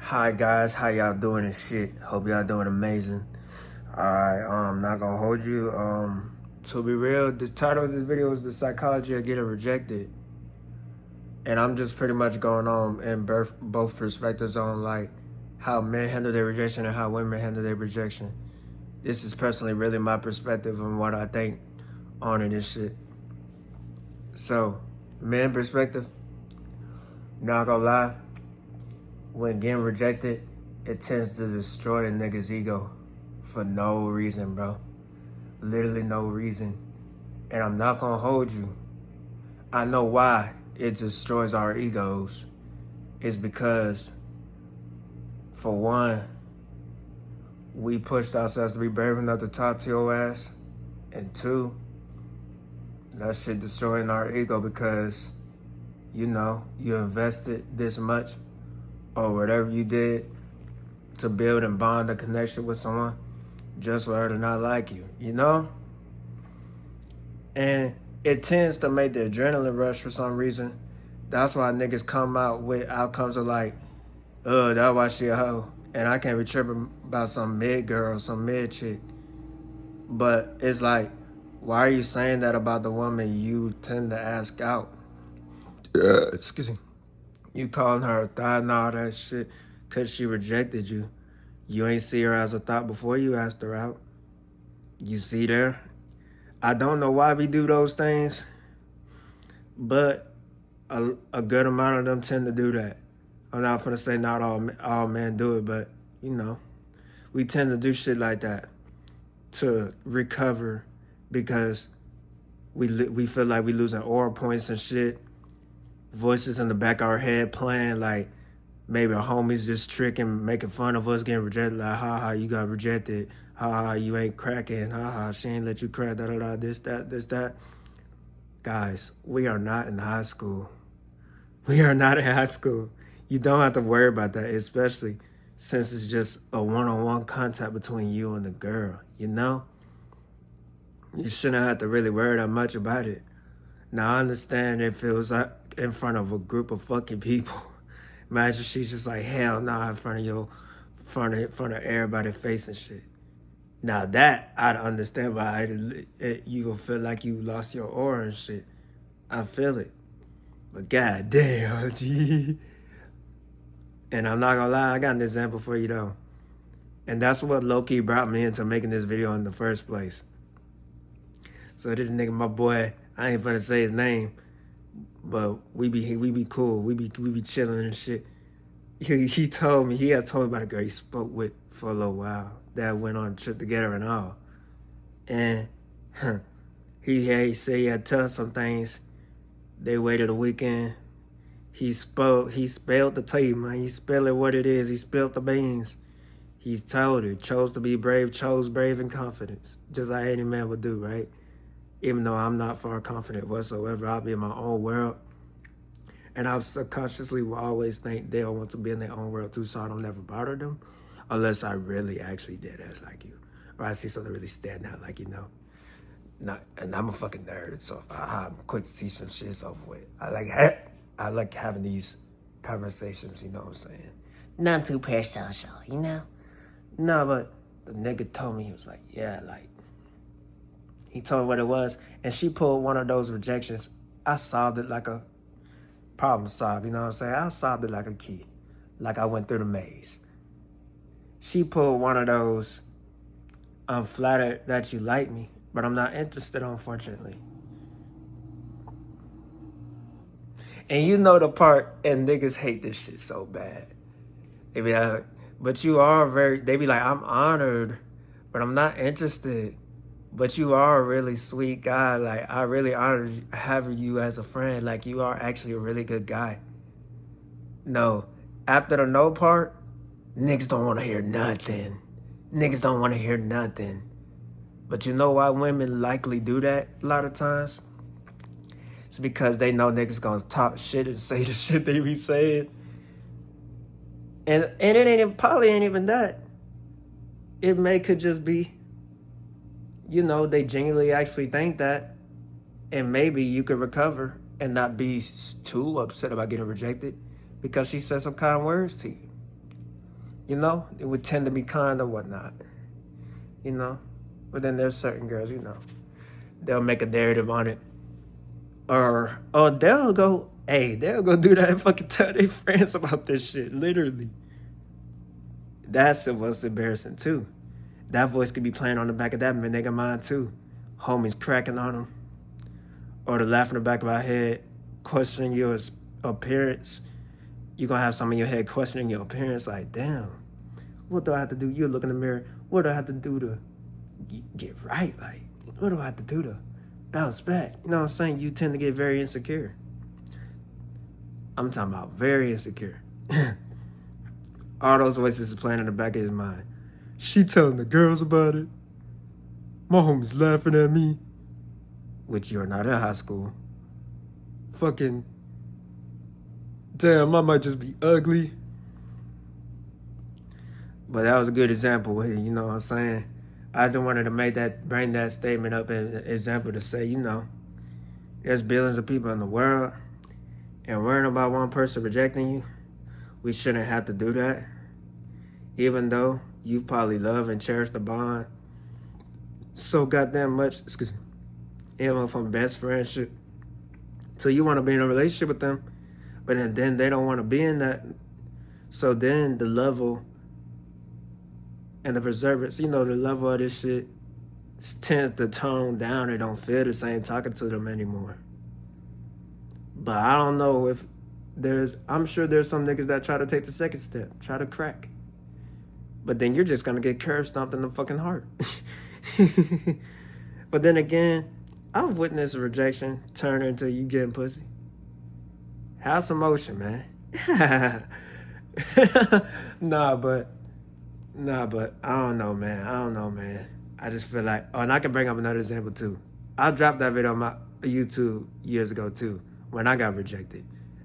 Hi guys, how y'all doing and shit? Hope y'all doing amazing. Alright, not gonna hold you. To be real, the title of this video is The Psychology of Getting Rejected. And I'm just pretty much going on in both perspectives on like how men handle their rejection and how women handle their rejection. This is personally really my perspective on what I think on it and shit. So, men perspective, not gonna lie, when getting rejected, it tends to destroy a nigga's ego for no reason, bro. Literally no reason. And I'm not gonna hold you. I know why it destroys our egos. It's because, for one, we pushed ourselves to be brave enough to talk to your ass. And two, that shit destroying our ego because, you invested this much or whatever you did to build and bond a connection with someone just for her to not like you, And it tends to make the adrenaline rush for some reason. That's why niggas come out with outcomes of like, that's why she a hoe. And I can't be tripping about some mid girl, some mid chick. But it's like, why are you saying that about the woman you tend to ask out? Excuse me. You calling her a thought and all that shit because she rejected you. You ain't see her as a thought before you asked her out. You see there? I don't know why we do those things, but a good amount of them tend to do that. I'm not gonna say not all men do it, but we tend to do shit like that to recover because we feel like we losing aura points and shit. Voices in the back of our head playing like maybe a homie's just tricking, making fun of us getting rejected. Like, ha, you got rejected. Ha, you ain't cracking. Ha, she ain't let you crack. Da, this, that. Guys, we are not in high school. We are not in high school. You don't have to worry about that, especially since it's just a one-on-one contact between you and the girl, You shouldn't have to really worry that much about it. Now, I understand if it was in front of a group of fucking people. Imagine she's just like, hell nah, in front of everybody face and shit. Now that, I'd understand why you gonna feel like you lost your aura and shit. I feel it. But goddamn, G. And I'm not gonna lie, I got an example for you though. And that's what low-key brought me into making this video in the first place. So this nigga, my boy, I ain't finna say his name, but we be cool. We be chilling and shit. He had told me about a girl he spoke with for a little while that went on a trip together and all. And he said he had told some things. They waited a weekend. He spelled the tea, man. He spelled it what it is. He spilled the beans. He told her, chose to be brave, chose brave and confidence. Just like any man would do, right? Even though I'm not far confident whatsoever, I'll be in my own world. And I subconsciously will always think they'll want to be in their own world too, so I don't ever bother them. Unless I really actually did as like you. Or I see something really stand out like, And I'm a fucking nerd, so I'm quick to see some shit over with. I like having these conversations, you know what I'm saying? Not too parasocial, No, but the nigga told me, he was like, yeah, like, he told me what it was, and she pulled one of those rejections. I solved it like a problem solved, you know what I'm saying? I solved it like a key, like I went through the maze. She pulled one of those, I'm flattered that you like me, but I'm not interested, unfortunately. And you know the part, and niggas hate this shit so bad. They be like, but you are they be like, I'm honored, but I'm not interested. But you are a really sweet guy. Like, I really honor having you as a friend. Like, you are actually a really good guy. No. After the no part, niggas don't want to hear nothing. Niggas don't want to hear nothing. But you know why women likely do that a lot of times? It's because they know niggas gonna talk shit and say the shit they be saying. And it probably ain't even that. It could just be, they genuinely actually think that, and maybe you could recover and not be too upset about getting rejected because she said some kind words to you. You know, it would tend to be kind or whatnot. You know, but then there's certain girls, you know, they'll make a narrative on it, or they'll go do that and fucking tell their friends about this shit. Literally, that's what's embarrassing too. That voice could be playing on the back of that nigga mind too. Homies cracking on them, or the laugh in the back of our head, questioning your appearance. You're gonna have some in your head questioning your appearance, like, damn, what do I have to do? You look in the mirror, what do I have to do to get right? Like, what do I have to do to bounce back? You know what I'm saying? You tend to get very insecure. I'm talking about very insecure. All those voices is playing in the back of his mind. She telling the girls about it. My homie's laughing at me. Which you're not in high school. Fucking, damn, I might just be ugly. But that was a good example, you know what I'm saying? I just wanted to bring that statement up as an example to say, you know, there's billions of people in the world, and worrying about one person rejecting you, we shouldn't have to do that. Even though you probably love and cherish the bond so goddamn much, excuse me, even from best friendship. So you want to be in a relationship with them, but then they don't want to be in that. So then the level and the preservance, you know, the level of this shit tends to tone down. It don't feel the same talking to them anymore. But I don't know if I'm sure there's some niggas that try to take the second step, try to crack. But then you're just going to get curb stomped in the fucking heart. But then again, I've witnessed rejection turn into you getting pussy. Have some motion, man. Nah, but I don't know, man. I just feel like, and I can bring up another example too. I dropped that video on my YouTube years ago too, when I got rejected.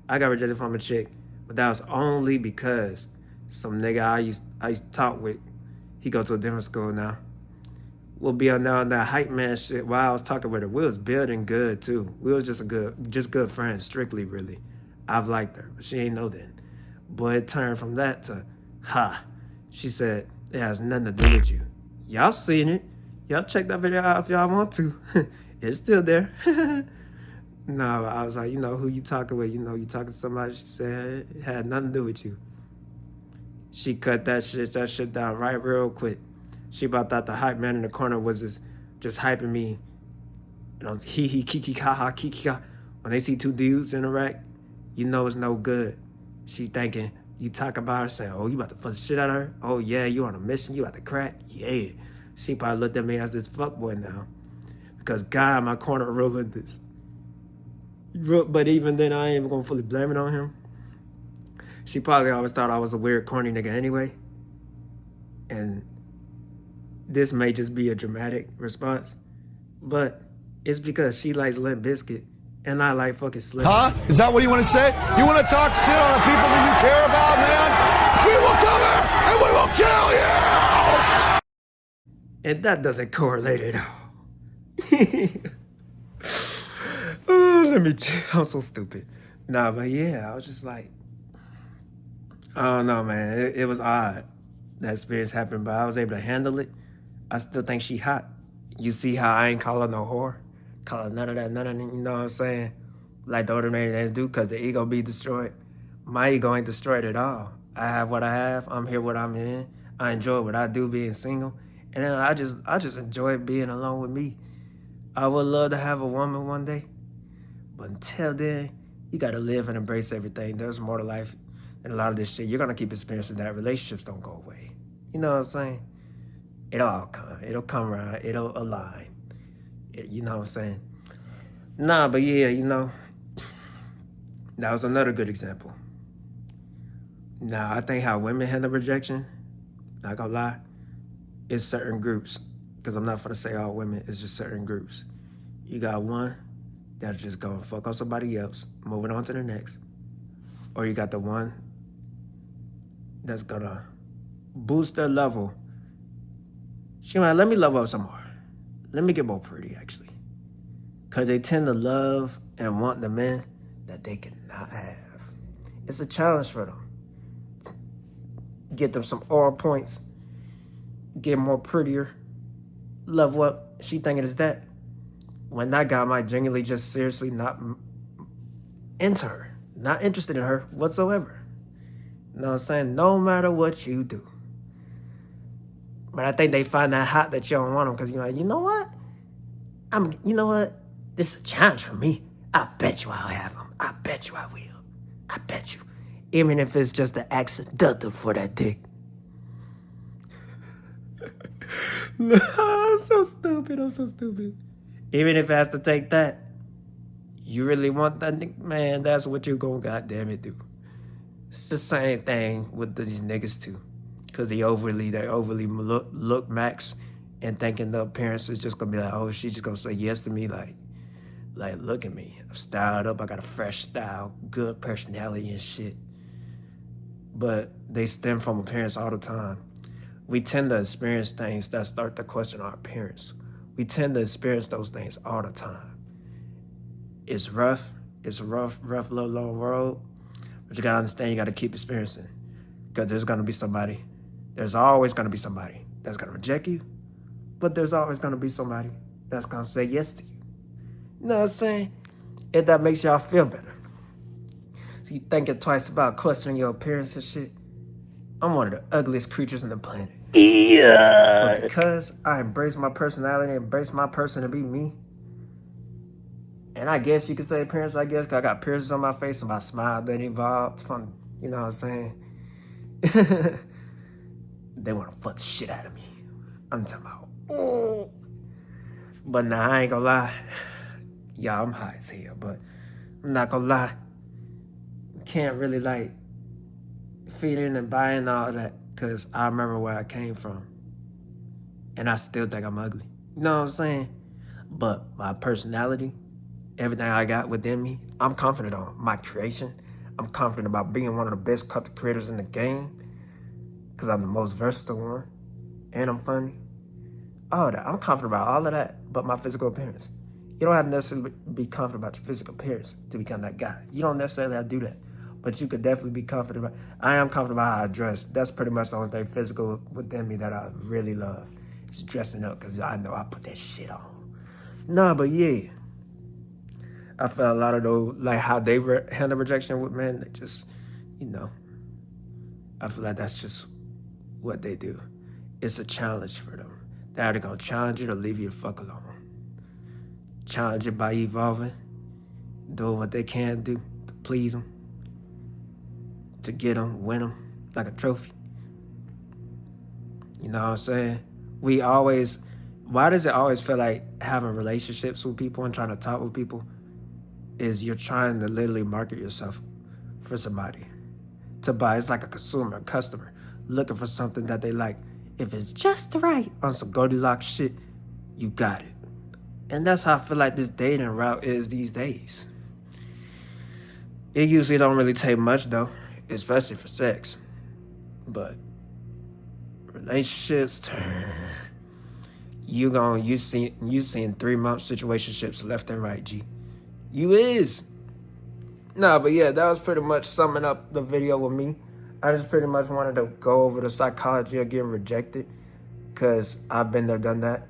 I got rejected from a chick, but that was only because some nigga I used to talk with, he go to a different school now, we'll be on that hype man shit while I was talking with her. We was building good too. We was just good friends, strictly really. I've liked her, but she ain't know that. But it turned from that to, she said, it has nothing to do with you. Y'all seen it. Y'all check that video out if y'all want to. It's still there. No, I was like, you know, who you talking with? You know, you talking to somebody. She said it had nothing to do with you. She cut that shit down right real quick. She about thought the hype man in the corner was just hyping me. You know, hee kiki ha kiki ha. When they see two dudes interact, you know it's no good. She thinking, you talk about her saying, oh, you about to fuck the shit out of her? Oh, yeah, you on a mission? You about to crack? Yeah. She probably looked at me as this fuckboy now. Because God in my corner ruling this. But even then, I ain't even going to fully blame it on him. She probably always thought I was a weird, corny nigga anyway. And this may just be a dramatic response. But it's because she likes Limp Bizkit. And I like fucking Slipknot. Huh? Is that what you want to say? You want to talk shit on the people that you care about, man? We will come here and we will kill you! And that doesn't correlate at all. I'm so stupid. Nah, but yeah, I was just like, I don't know, man. It was odd that experience happened, but I was able to handle it. I still think she hot. You see how I ain't call her no whore? Call her none of that, you know what I'm saying? Like the ordinary things do, because the ego be destroyed. My ego ain't destroyed at all. I have what I have. I'm here what I'm in. I enjoy what I do being single. And then I just enjoy being alone with me. I would love to have a woman one day. But until then, you got to live and embrace everything. There's more to life than a lot of this shit. You're going to keep experiencing that. Relationships don't go away. You know what I'm saying? It'll come around. It'll align. You know what I'm saying? Nah, but yeah, you know, that was another good example. Now, I think how women handle rejection, not gonna lie, is certain groups. Because I'm not gonna say all women, it's just certain groups. You got one that'll just go and fuck on somebody else, moving on to the next. Or you got the one that's gonna boost their level. She might, let me love up some more. Let me get more pretty, actually. Because they tend to love and want the men that they cannot have. It's a challenge for them. get them some aura points, get more prettier, level up. She thinking it's that. When that guy might genuinely just seriously not into her, not interested in her whatsoever. You know what I'm saying? No matter what you do. But I think they find that hot that you don't want them because you're like, you know what? You know what? This is a challenge for me. I bet you I'll have them. I bet you I will. I bet you. Even if it's just an accidental for that dick. No, I'm so stupid. Even if it has to take that, you really want that nigga? Man, that's what you gonna goddamn it do. It's the same thing with these niggas too. Cause they overly look max and thinking the appearance is just gonna be like, oh, she's just gonna say yes to me, like look at me. I'm styled up, I got a fresh style, good personality and shit. But they stem from appearance all the time. We tend to experience things that start to question our appearance. We tend to experience those things all the time. It's rough. It's a rough little long road. But you gotta understand, you gotta keep experiencing. Because there's gonna be somebody. There's always gonna be somebody that's gonna reject you. But there's always gonna be somebody that's gonna say yes to you. You know what I'm saying? If that makes y'all feel better. So you thinking twice about questioning your appearance and shit. I'm one of the ugliest creatures on the planet. Yeah. But because I embrace my personality, embrace my person to be me, and I guess you could say appearance, I guess, because I got piercings on my face and my smile that evolved from, you know what I'm saying? They want to fuck the shit out of me. I'm talking about, oh. But nah, I ain't gonna lie. Y'all, I'm high as hell, but I'm not gonna lie. Can't really like feed in and buy in all that because I remember where I came from. And I still think I'm ugly. You know what I'm saying? But my personality, everything I got within me, I'm confident on. My creation, I'm confident about being one of the best content creators in the game because I'm the most versatile one and I'm funny. All that. I'm confident about all of that but my physical appearance. You don't have to necessarily be confident about your physical appearance to become that guy. You don't necessarily have to do that. But you could definitely be confident about. I am confident about how I dress. That's pretty much the only thing physical within me that I really love. It's dressing up because I know I put that shit on. Nah, but yeah. I felt a lot of those, like how they handle rejection with men, they just, you know. I feel like that's just what they do. It's a challenge for them. They're either going to challenge you or leave you the fuck alone. Challenge it by evolving, doing what they can do to please them, to get them, win them, like a trophy. You know what I'm saying? Why does it always feel like having relationships with people and trying to talk with people is you're trying to literally market yourself for somebody to buy? It's like a consumer, a customer, looking for something that they like. If it's just right on some Goldilocks shit, you got it. And that's how I feel like this dating route is these days. It usually don't really take much though, especially for sex. But relationships, you seen 3-month situationships left and right, G. You is. Nah, but yeah, that was pretty much summing up the video with me. I just pretty much wanted to go over the psychology of getting rejected because I've been there, done that.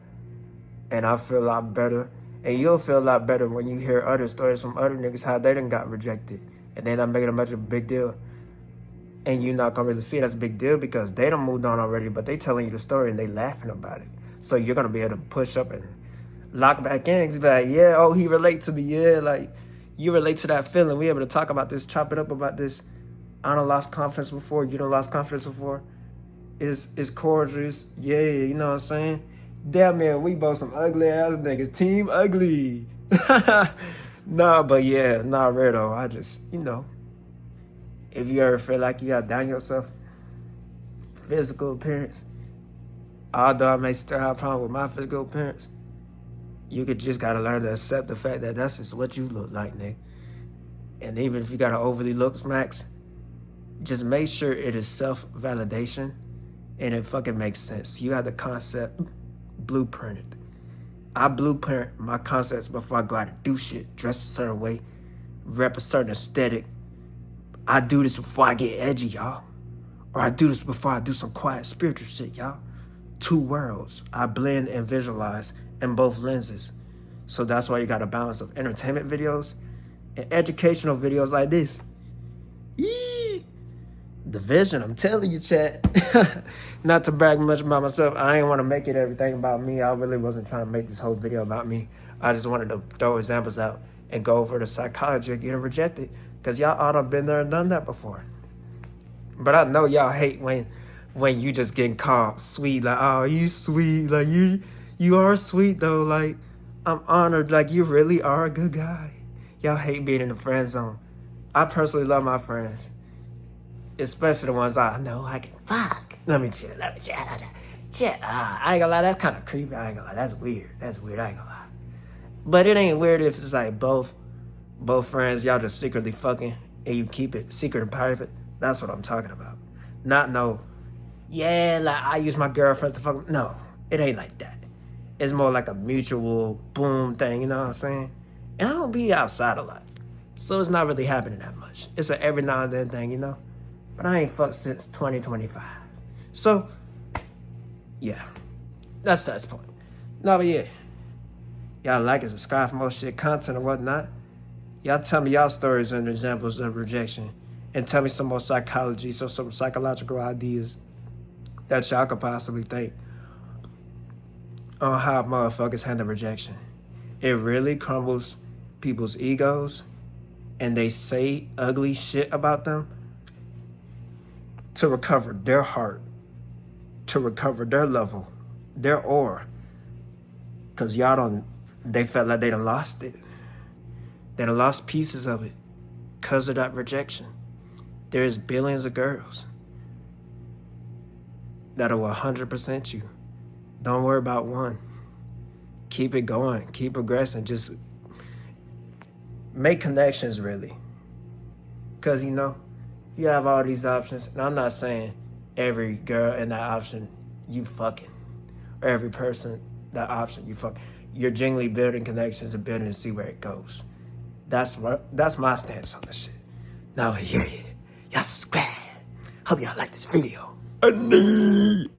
And I feel a lot better. And you'll feel a lot better when you hear other stories from other niggas, how they done got rejected. And they're not making it much of a big deal. And you're not going to really see it as a big deal because they done moved on already, but they telling you the story and they laughing about it. So you're going to be able to push up and lock back in. Be like, yeah, oh, he relate to me. Yeah, like, you relate to that feeling. We able to talk about this, chop it up about this. I done lost confidence before. You done lost confidence before. It's cordial. Yeah, you know what I'm saying? Damn, man, we both some ugly ass niggas. Team ugly. Nah, but yeah, not rare though. I just, you know, if you ever feel like you gotta down yourself, physical appearance, although I may still have a problem with my physical appearance, you could just gotta learn to accept the fact that that's just what you look like, nigga. And even if you got an overly looks max, just make sure it is self-validation and it fucking makes sense. You have the concept blueprinted. I blueprint my concepts before I go out and do shit, dress a certain way, rep a certain aesthetic. I do this before I get edgy, y'all. Or I do this before I do some quiet spiritual shit, y'all. Two worlds I blend and visualize in both lenses. So that's why you got a balance of entertainment videos and educational videos like this. Yee! The vision, I'm telling you, chat. Not to brag much about myself. I ain't want to make it everything about me. I really wasn't trying to make this whole video about me. I just wanted to throw examples out and go over the psychology of getting rejected. Because y'all ought to have been there and done that before. But I know y'all hate when you just getting called sweet. Like, oh, you sweet. Like, you are sweet, though. Like, I'm honored. Like, you really are a good guy. Y'all hate being in the friend zone. I personally love my friends. Especially the ones I know I can fuck. Let me chill. I ain't gonna lie, that's kind of creepy. I ain't gonna lie, that's weird. I ain't gonna lie. But it ain't weird if it's like both friends, y'all just secretly fucking and you keep it secret and private. That's what I'm talking about. Not no, yeah, like I use my girlfriends to fuck. No, it ain't like that. It's more like a mutual boom thing, you know what I'm saying? And I don't be outside a lot. So it's not really happening that much. It's a every now and then thing, you know? But I ain't fucked since 2025. So, yeah. That's the point. No, but yeah. Y'all like and subscribe for more shit, content and whatnot. Y'all tell me y'all stories and examples of rejection. And tell me some more psychology, so some psychological ideas that y'all could possibly think on how motherfuckers handle rejection. It really crumbles people's egos and they say ugly shit about them to recover their heart, to recover their level, their aura. Because they felt like they done lost it. They done lost pieces of it because of that rejection. There's billions of girls that'll 100% you. Don't worry about one. Keep it going. Keep progressing. Just make connections, really. Because, you have all these options. And I'm not saying every girl in that option you fucking. Or every person that option you fucking. You're genuinely building connections and building to see where it goes. That's my stance on this shit. Now, yeah. Y'all subscribe. Hope y'all like this video.